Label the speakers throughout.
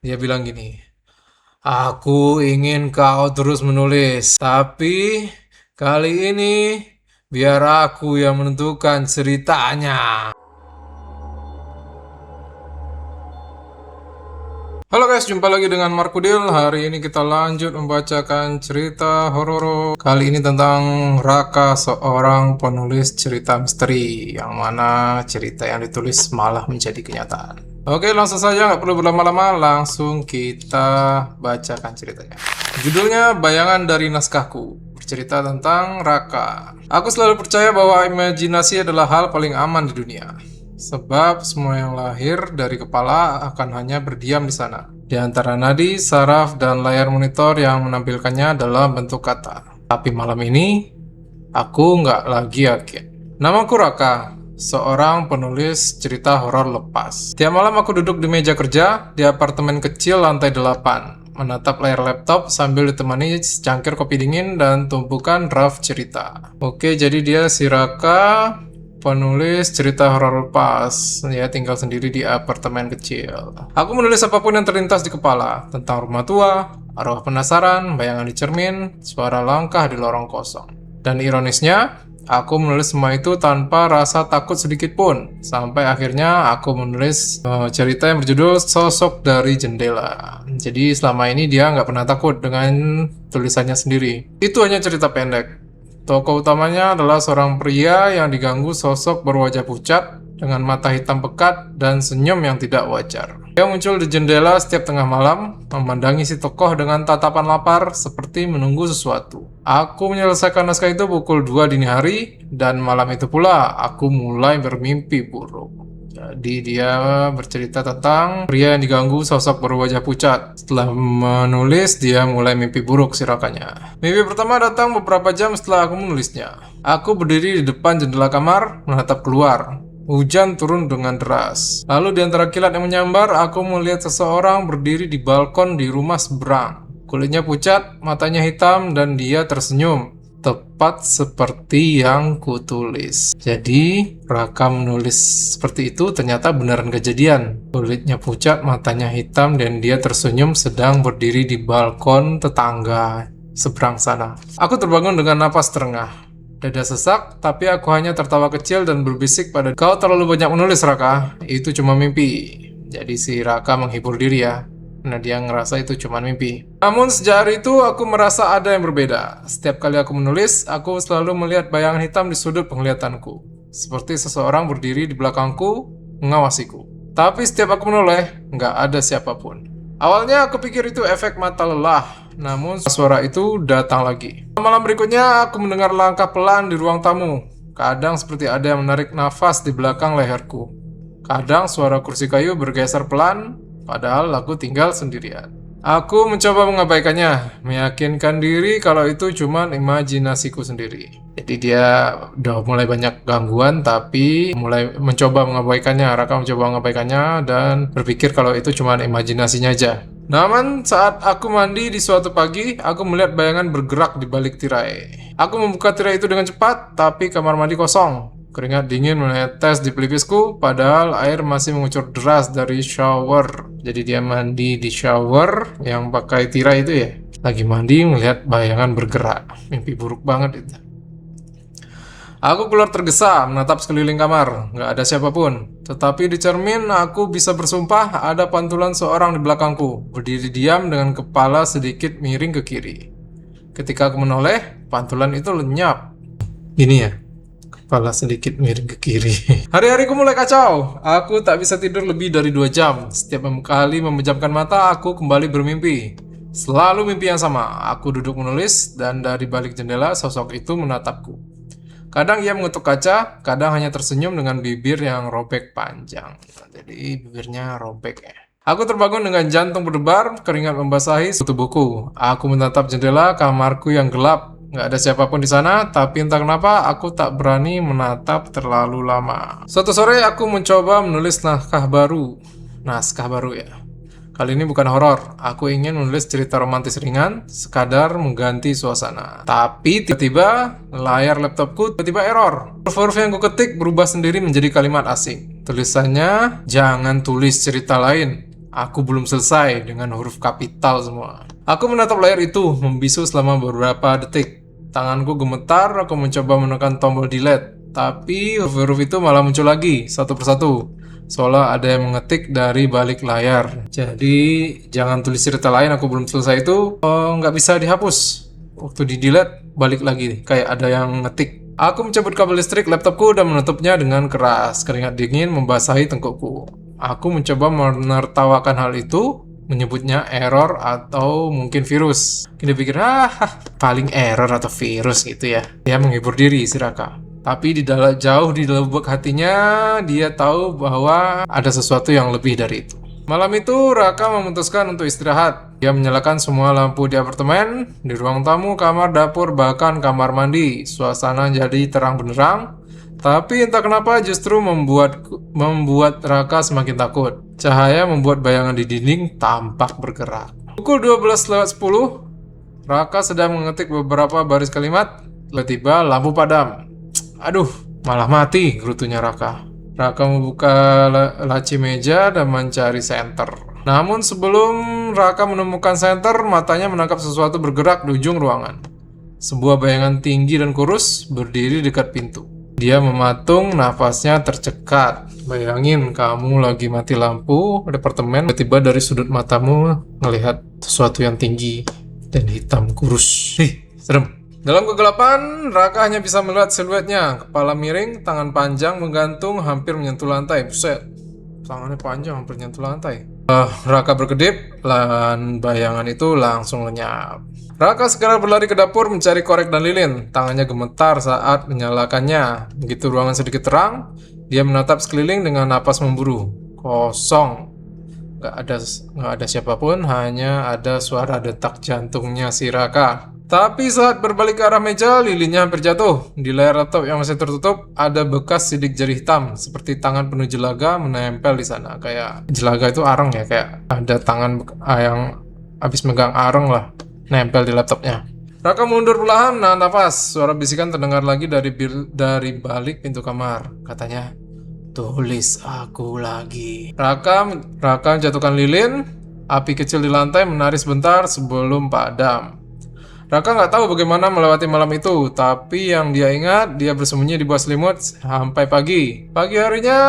Speaker 1: Dia bilang gini, aku ingin kau terus menulis, tapi kali ini biar aku yang menentukan ceritanya. Halo guys, jumpa lagi dengan Markudil. Hari ini kita lanjut membacakan cerita horor. Kali ini tentang Raka, seorang penulis cerita misteri, yang mana cerita yang ditulis malah menjadi kenyataan. Oke, langsung saja, nggak perlu berlama-lama, langsung kita bacakan ceritanya. Judulnya Bayangan dari Naskahku, bercerita tentang Raka. Aku selalu percaya bahwa imajinasi adalah hal paling aman di dunia. Sebab semua yang lahir dari kepala akan hanya berdiam di sana. Di antara nadi, saraf, dan layar monitor yang menampilkannya dalam bentuk kata. Tapi malam ini, aku nggak lagi yakin. Namaku Raka, seorang penulis cerita horor lepas. Tiap malam aku duduk di meja kerja di apartemen kecil lantai 8, menatap layar laptop sambil ditemani secangkir kopi dingin dan tumpukan draft cerita. Oke, jadi dia si Raka, penulis cerita horor lepas, ya, tinggal sendiri di apartemen kecil. Aku menulis apapun yang terlintas di kepala, tentang rumah tua, arwah penasaran, bayangan di cermin, suara langkah di lorong kosong. Dan ironisnya, aku menulis semua itu tanpa rasa takut sedikit pun. Sampai akhirnya aku menulis cerita yang berjudul Sosok dari Jendela. Jadi selama ini dia nggak pernah takut dengan tulisannya sendiri. Itu hanya cerita pendek. Tokoh utamanya adalah seorang pria yang diganggu sosok berwajah pucat dengan mata hitam pekat dan senyum yang tidak wajar. Dia muncul di jendela setiap tengah malam, memandangi si tokoh dengan tatapan lapar seperti menunggu sesuatu. Aku menyelesaikan naskah itu pukul 2 dini hari, dan malam itu pula aku mulai bermimpi buruk. Jadi dia bercerita tentang pria yang diganggu sosok berwajah pucat. Setelah menulis, dia mulai mimpi buruk si Rakanya. Mimpi pertama datang beberapa jam setelah aku menulisnya. Aku berdiri di depan jendela kamar, menatap keluar. Hujan turun dengan deras. Lalu di antara kilat yang menyambar, aku melihat seseorang berdiri di balkon di rumah seberang. Kulitnya pucat, matanya hitam, dan dia tersenyum. Tepat seperti yang kutulis. Jadi, Raka menulis seperti itu ternyata beneran kejadian. Kulitnya pucat, matanya hitam, dan dia tersenyum sedang berdiri di balkon tetangga seberang sana. Aku terbangun dengan napas terengah. Dada sesak, tapi aku hanya tertawa kecil dan berbisik pada, "Kau terlalu banyak menulis, Raka. Itu cuma mimpi." Jadi si Raka menghibur diri ya. Nah, dia ngerasa itu cuma mimpi. Namun sejak hari itu aku merasa ada yang berbeda. Setiap kali aku menulis, aku selalu melihat bayangan hitam di sudut penglihatanku. Seperti seseorang berdiri di belakangku, mengawasiku. Tapi setiap aku menoleh, nggak ada siapapun. Awalnya aku pikir itu efek mata lelah, namun suara itu datang lagi. Malam berikutnya aku mendengar langkah pelan di ruang tamu. Kadang seperti ada yang menarik nafas di belakang leherku. Kadang suara kursi kayu bergeser pelan, padahal aku tinggal sendirian. Aku mencoba mengabaikannya, meyakinkan diri kalau itu cuma imajinasiku sendiri. Jadi dia udah mulai banyak gangguan, tapi mulai mencoba mengabaikannya. Raka mencoba mengabaikannya dan berpikir kalau itu cuma imajinasinya aja. Namun saat aku mandi di suatu pagi, aku melihat bayangan bergerak di balik tirai. Aku membuka tirai itu dengan cepat, tapi kamar mandi kosong. Keringat dingin menetes di pelipisku, padahal air masih mengucur deras dari shower. Jadi dia mandi di shower yang pakai tirai itu ya. Lagi mandi melihat bayangan bergerak. Mimpi buruk banget itu. Aku keluar tergesa, menatap sekeliling kamar. Nggak ada siapapun. Tetapi di cermin aku bisa bersumpah ada pantulan seorang di belakangku. Berdiri diam dengan kepala sedikit miring ke kiri. Ketika aku menoleh, pantulan itu lenyap. Gini ya. Kepala sedikit miring ke kiri. Hari-hariku mulai kacau. Aku tak bisa tidur lebih dari 2 jam. Setiap kali memejamkan mata, aku kembali bermimpi. Selalu mimpi yang sama. Aku duduk menulis, dan dari balik jendela sosok itu menatapku. Kadang ia mengetuk kaca, kadang hanya tersenyum dengan bibir yang robek panjang. Jadi bibirnya robek ya. Aku terbangun dengan jantung berdebar, keringat membasahi tubuhku. Aku menatap jendela kamarku yang gelap. Nggak ada siapapun di sana, tapi entah kenapa aku tak berani menatap terlalu lama. Suatu sore aku mencoba menulis naskah baru. Naskah baru ya. Kali ini bukan horor. Aku ingin menulis cerita romantis ringan, sekadar mengganti suasana. Tapi tiba-tiba layar laptopku tiba-tiba error. Huruf-huruf yang kuketik berubah sendiri menjadi kalimat asing. Tulisannya, "Jangan tulis cerita lain. Aku belum selesai dengan huruf kapital semua. Aku menatap layar itu, membisu selama beberapa detik. Tanganku gemetar, aku mencoba menekan tombol delete. Tapi huruf-huruf itu malah muncul lagi, satu persatu. Seolah ada yang mengetik dari balik layar. Jadi, jangan tulis cerita lain, aku belum selesai itu, nggak bisa dihapus. Waktu di delete, balik lagi, kayak ada yang ngetik. Aku mencabut kabel listrik laptopku dan menutupnya dengan keras. Keringat dingin membasahi tengkukku. Aku mencoba menertawakan hal itu, menyebutnya error atau mungkin virus. Dia pikir, paling error atau virus gitu ya. Dia menghibur diri si Raka. Tapi jauh di lubuk hatinya, dia tahu bahwa ada sesuatu yang lebih dari itu. Malam itu, Raka memutuskan untuk istirahat. Dia menyalakan semua lampu di apartemen, di ruang tamu, kamar, dapur, bahkan kamar mandi. Suasana jadi terang benderang. Tapi entah kenapa justru membuat Raka semakin takut. Cahaya membuat bayangan di dinding tampak bergerak. Pukul 12:10, Raka sedang mengetik beberapa baris kalimat. Tiba-tiba lampu padam. Aduh, malah mati, gerutunya Raka. Raka membuka laci meja dan mencari senter. Namun sebelum Raka menemukan senter, matanya menangkap sesuatu bergerak di ujung ruangan. Sebuah bayangan tinggi dan kurus berdiri dekat pintu. Dia mematung, nafasnya tercekat. Bayangin kamu lagi mati lampu di apartemen, tiba-tiba dari sudut matamu ngelihat sesuatu yang tinggi dan hitam kurus. Serem. Dalam kegelapan, Raka hanya bisa melihat siluetnya. Kepala miring, tangan panjang menggantung hampir menyentuh lantai. Buset, tangannya panjang hampir menyentuh lantai. Raka berkedip, dan bayangan itu langsung lenyap. Raka segera berlari ke dapur mencari korek dan lilin. Tangannya gemetar saat menyalakannya. Begitu ruangan sedikit terang, dia menatap sekeliling dengan napas memburu. Kosong. Gak ada siapapun, hanya ada suara detak jantungnya si Raka. Tapi saat berbalik ke arah meja, lilinnya hampir jatuh. Di layar laptop yang masih tertutup, ada bekas sidik jari hitam, seperti tangan penuh jelaga menempel di sana. Kayak jelaga itu arang ya, kayak ada tangan yang habis megang arang lah, nempel di laptopnya. Raka mundur perlahan, nahan nafas. Suara bisikan terdengar lagi dari balik pintu kamar. Katanya, tulis aku lagi. Raka menjatuhkan lilin. Api kecil di lantai menari sebentar sebelum padam. Raka nggak tahu bagaimana melewati malam itu, tapi yang dia ingat, dia bersembunyi di bawah selimut sampai pagi. Pagi harinya,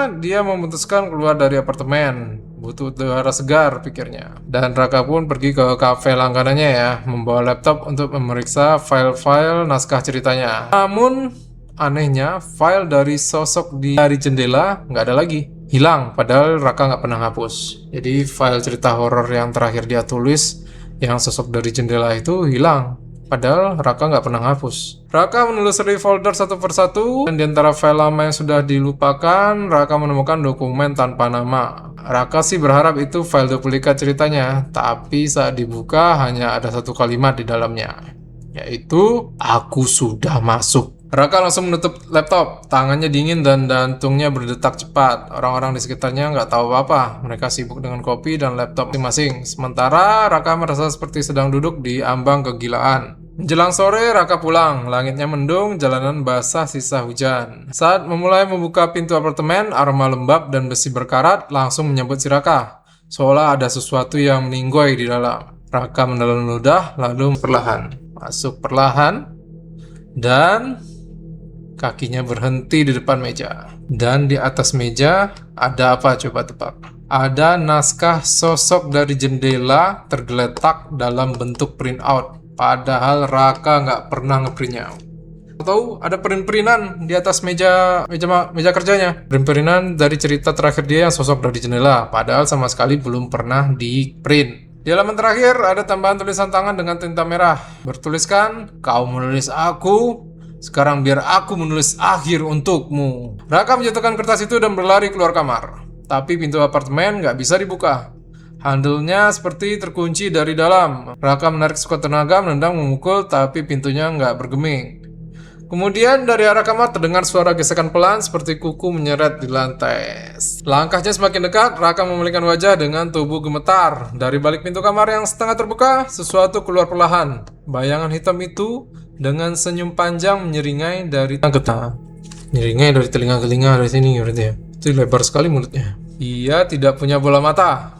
Speaker 1: dia memutuskan keluar dari apartemen. Butuh udara segar, pikirnya. Dan Raka pun pergi ke kafe langganannya ya, membawa laptop untuk memeriksa file-file naskah ceritanya. Namun, anehnya, file dari sosok dari jendela nggak ada lagi. Hilang, padahal Raka nggak pernah hapus. Jadi, file cerita horor yang terakhir dia tulis, yang sosok dari jendela itu hilang. Padahal Raka nggak pernah hapus. Raka menelusuri folder satu persatu, dan di antara file lama yang sudah dilupakan, Raka menemukan dokumen tanpa nama. Raka sih berharap itu file duplikat ceritanya, tapi saat dibuka hanya ada satu kalimat di dalamnya, yaitu, aku sudah masuk. Raka langsung menutup laptop, tangannya dingin dan jantungnya berdetak cepat. Orang-orang di sekitarnya nggak tahu apa-apa, mereka sibuk dengan kopi dan laptop masing-masing. Sementara Raka merasa seperti sedang duduk di ambang kegilaan. Menjelang sore, Raka pulang. Langitnya mendung, jalanan basah sisa hujan. Saat memulai membuka pintu apartemen, aroma lembab dan besi berkarat langsung menyambut si Raka. Seolah ada sesuatu yang meninggoy di dalam. Raka menelan ludah, lalu perlahan masuk perlahan, dan kakinya berhenti di depan meja. Dan di atas meja ada apa, coba tebak? Ada naskah sosok dari jendela tergeletak dalam bentuk printout. Padahal Raka nggak pernah ngeprintnya. Atau ada print-printan di atas meja kerjanya. Print-printan dari cerita terakhir dia yang sosok dari jendela. Padahal sama sekali belum pernah di-print. Di halaman terakhir ada tambahan tulisan tangan dengan tinta merah. Bertuliskan, kau menulis aku, sekarang biar aku menulis akhir untukmu. Raka menjatuhkan kertas itu dan berlari keluar kamar. Tapi pintu apartemen nggak bisa dibuka. Handle-nya seperti terkunci dari dalam. Raka menarik sekuat tenaga, menendang, memukul, tapi pintunya nggak bergeming. Kemudian dari arah kamar terdengar suara gesekan pelan seperti kuku menyeret di lantai. Langkahnya semakin dekat, Raka memulihkan wajah dengan tubuh gemetar. Dari balik pintu kamar yang setengah terbuka, sesuatu keluar perlahan. Bayangan hitam itu dengan senyum panjang menyeringai dari Nyeringai dari telinga-telinga dari sini berarti ya. Itu lebar sekali mulutnya. Ia tidak punya bola mata.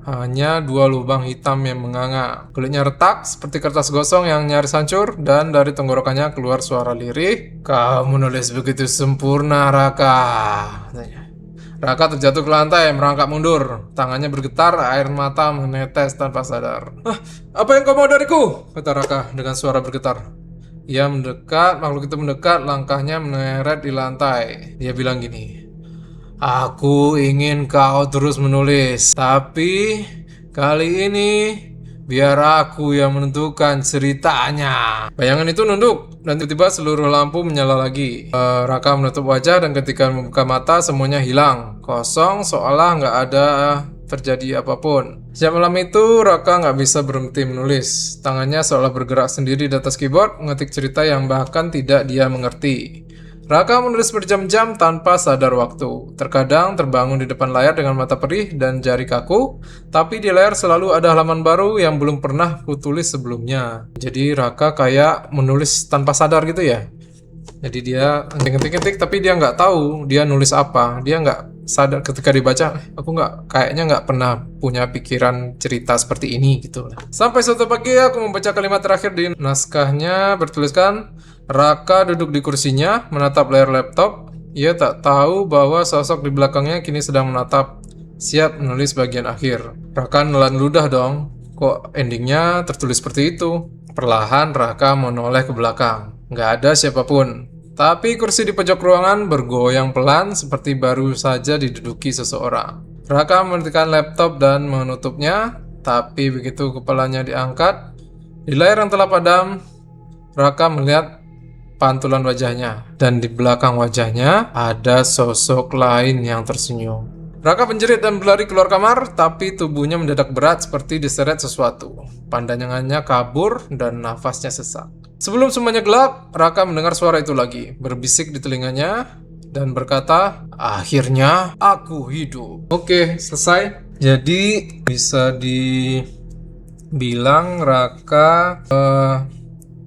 Speaker 1: hanya 2 lubang hitam yang menganga. Kulitnya retak seperti kertas gosong yang nyaris hancur, dan dari tenggorokannya keluar suara lirih. "Kamu menulis begitu sempurna, Raka." Raka terjatuh ke lantai, merangkak mundur. Tangannya bergetar, air mata menetes tanpa sadar. "Ah, apa yang kau mau dariku?" kata Raka dengan suara bergetar. Ia mendekat, makhluk itu mendekat, langkahnya meneret di lantai. Dia bilang gini, "Aku ingin kau terus menulis, tapi kali ini biar aku yang menentukan ceritanya." Bayangan itu nunduk, dan tiba-tiba seluruh lampu menyala lagi. Raka menutup wajah, dan ketika membuka mata semuanya hilang. Kosong, seolah nggak ada terjadi apapun. Sejak malam itu, Raka nggak bisa berhenti menulis. Tangannya seolah bergerak sendiri di atas keyboard, mengetik cerita yang bahkan tidak dia mengerti. Raka menulis berjam-jam tanpa sadar waktu. Terkadang terbangun di depan layar dengan mata perih dan jari kaku, tapi di layar selalu ada halaman baru yang belum pernah kutulis sebelumnya. Jadi Raka kayak menulis tanpa sadar gitu ya. Jadi dia ngetik-ngetik, tapi dia nggak tahu dia nulis apa. Dia nggak sadar ketika dibaca, aku kayaknya nggak pernah punya pikiran cerita seperti ini gitu. Sampai suatu pagi aku membaca kalimat terakhir di naskahnya bertuliskan, Raka duduk di kursinya, menatap layar laptop. Ia tak tahu bahwa sosok di belakangnya kini sedang menatap, siap menulis bagian akhir. Raka nelan ludah dong, kok endingnya tertulis seperti itu? Perlahan Raka menoleh ke belakang. Nggak ada siapapun. Tapi kursi di pojok ruangan bergoyang pelan seperti baru saja diduduki seseorang. Raka menghentikan laptop dan menutupnya, tapi begitu kepalanya diangkat, di layar yang telah padam, Raka melihat pantulan wajahnya, dan di belakang wajahnya ada sosok lain yang tersenyum. Raka menjerit dan berlari keluar kamar, tapi tubuhnya mendadak berat seperti diseret sesuatu. Pandangannya kabur dan nafasnya sesak. Sebelum semuanya gelap, Raka mendengar suara itu lagi, berbisik di telinganya, dan berkata, "Akhirnya aku hidup." Oke, selesai. Jadi bisa dibilang Raka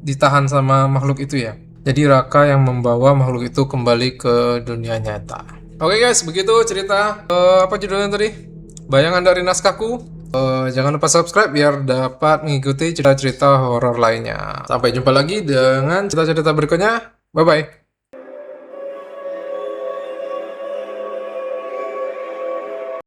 Speaker 1: ditahan sama makhluk itu ya. Jadi Raka yang membawa makhluk itu kembali ke dunia nyata. Oke guys, begitu cerita. Apa judulnya tadi? Bayangan dari naskahku. Jangan lupa subscribe biar dapat mengikuti cerita-cerita horor lainnya. Sampai jumpa lagi dengan cerita-cerita berikutnya. Bye-bye.